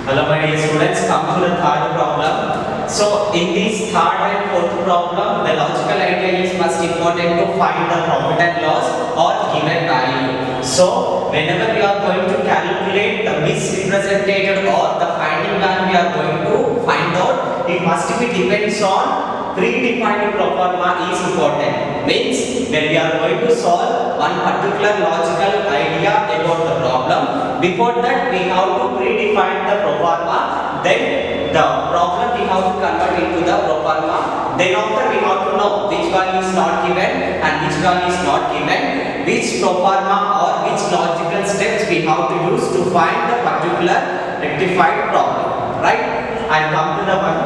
Hello my dear students, come to the third problem. So in this third and fourth problem, the logical idea is first important to find the profit and loss or given value. So whenever we are going to calculate the misrepresented or the finding value we are going to find out, it must be depends on predefined proforma is important. Means when we are going to solve one particular logical idea about the problem, before that we have to predefine the proforma, then the problem we have to convert into the proforma, then after we have to know which value is not given and which value is not given, which proforma or which logical steps we have to use to find the particular rectified problem, right? And come to the one.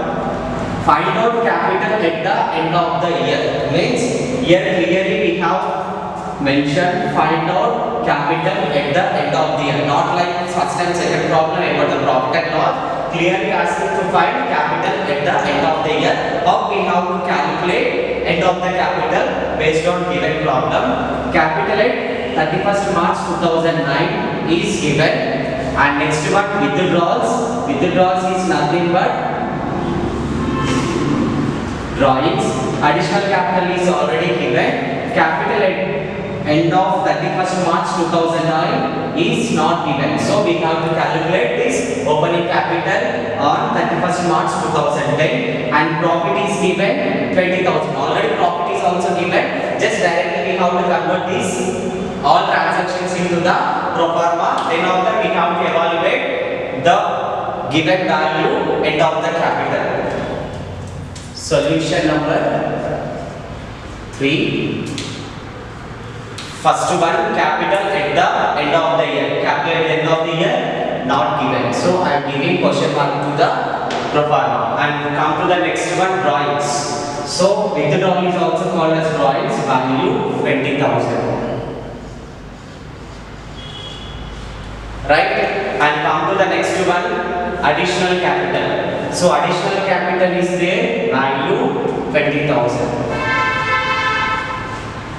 Find out capital at the end of the year. Means here clearly we have mentioned find out capital at the end of the year. Not like first and second problem about the profit and loss. Clearly asking to find capital at the end of the year. How we have to calculate end of the capital based on given problem. Capital at 31st March 2009 is given. And next one withdrawals. Withdrawals is nothing but drawings. Additional capital is already given. Capital at end of 31st March 2009 is not given. So we have to calculate this opening capital on 31st March 2010 and profit is given 20,000. Already profit is also given. Just directly we have to convert this all transactions into the proforma. Then after we have to evaluate the given value end of the capital. Solution number 3. First one, capital at the end of the year. Capital at the end of the year not given. So I am giving question mark to the proforma. And come to the next one, drawings. So withdrawal is also called as drawings. Value 20,000. Right? And come to the next one, additional capital. So additional capital is there, value 20,000.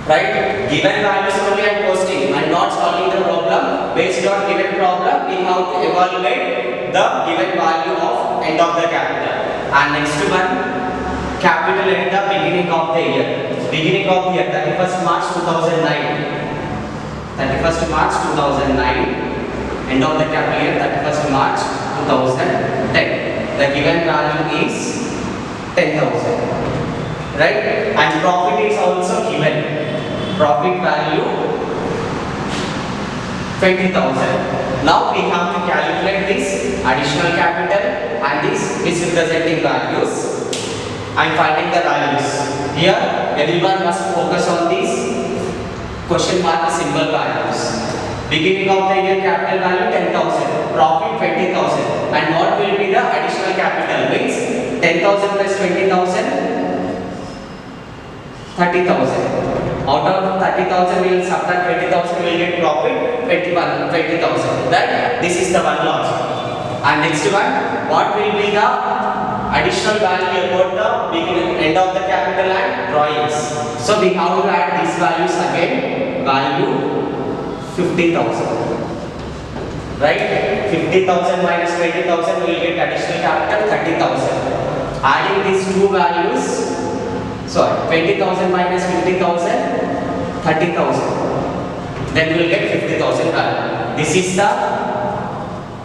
Right? Given values only I am posting. I am not solving the problem. Based on given problem, we have to evaluate the given value of end of the capital. And next one, capital at the beginning of the year. Beginning of the year, 31st March 2009. 31st March 2009. End of the capital year, 31st March 2010. The given value is 10,000. Right? And profit is also given. Profit value 20,000. Now we have to calculate this additional capital and this misrepresenting values. I am finding the values. Here everyone must focus on these question mark symbol values. Beginning of the year capital value 10,000, profit 20,000, and what will be the additional capital? Means 10,000 plus 20,000, 30,000. Out of 30,000 we will subtract 20,000, we will get profit 20,000. That this is the one logic. And next one, what will be the additional value about the beginning end of the capital and drawings? So we have to add these values again. Value 50,000, right? 50,000 minus 20,000 we will get additional capital 30,000. Adding these two values, sorry, 20,000 minus 50,000, 30,000. Then we will get 50,000 value. This is the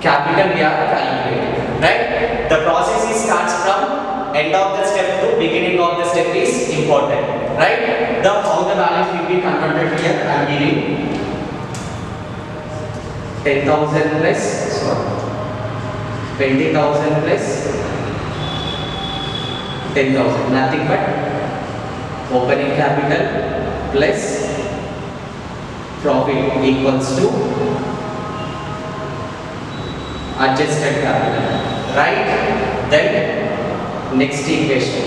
capital we are calculating, right? The process is starts from end of the step to beginning of the step is important, right? The how the values will be converted here I am giving 10,000 plus, sorry, 20,000 plus 10,000, nothing but opening capital plus profit equals to adjusted capital, right? Then next equation,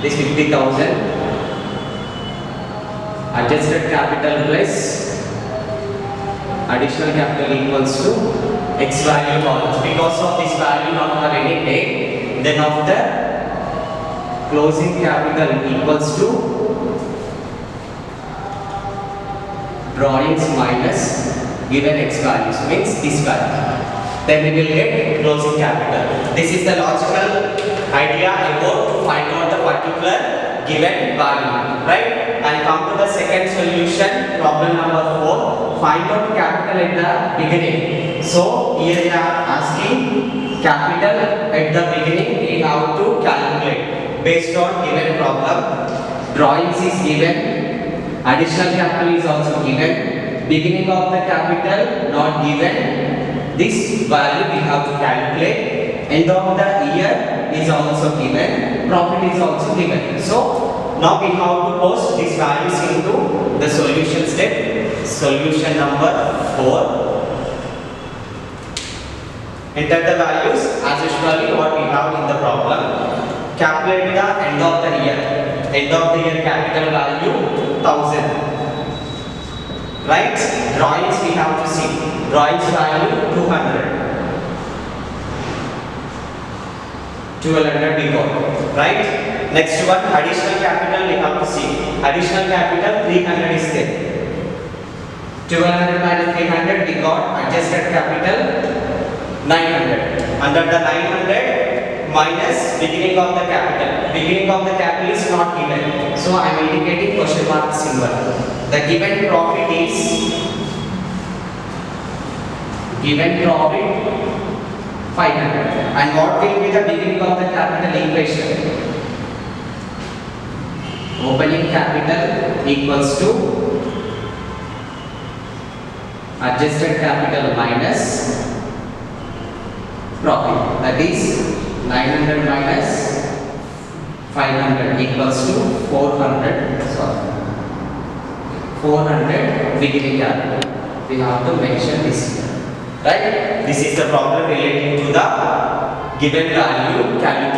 this 50,000 adjusted capital plus additional capital equals to x value columns. Because of this value not have any name, then after closing capital equals to drawings minus given x values, means this value. then we will get closing capital. This is the logical idea about to find out the particular given value, right? And come to the second solution, problem number 4. Find out capital at the beginning. So here they are asking capital at the beginning. We have to calculate based on given problem. Drawings is given, additional capital is also given, beginning of the capital not given. This value we have to calculate. End of the year is also given, profit is also given. So now we have to post these values into the solution step. Solution number 4. Enter the values as usually what we have in the problem. Calculate the end of the year. End of the year capital value 1000. Right? Drawings we have to see. Drawings value 200. 1200 we got. Right? Next one, additional capital we have to see. Additional capital 300 is there. 1200 minus 300 we got adjusted capital 900. Under the 900 minus beginning of the capital. Beginning of the capital is not given. So I am indicating question mark symbol. The given profit is 500. And what will be the beginning of the capital equation? Opening capital equals to adjusted capital minus profit. That is 900 minus 500 equals to 400. Sorry, 400 beginning capital. We have to mention this here. Right? This is the problem relating to the given value calculation.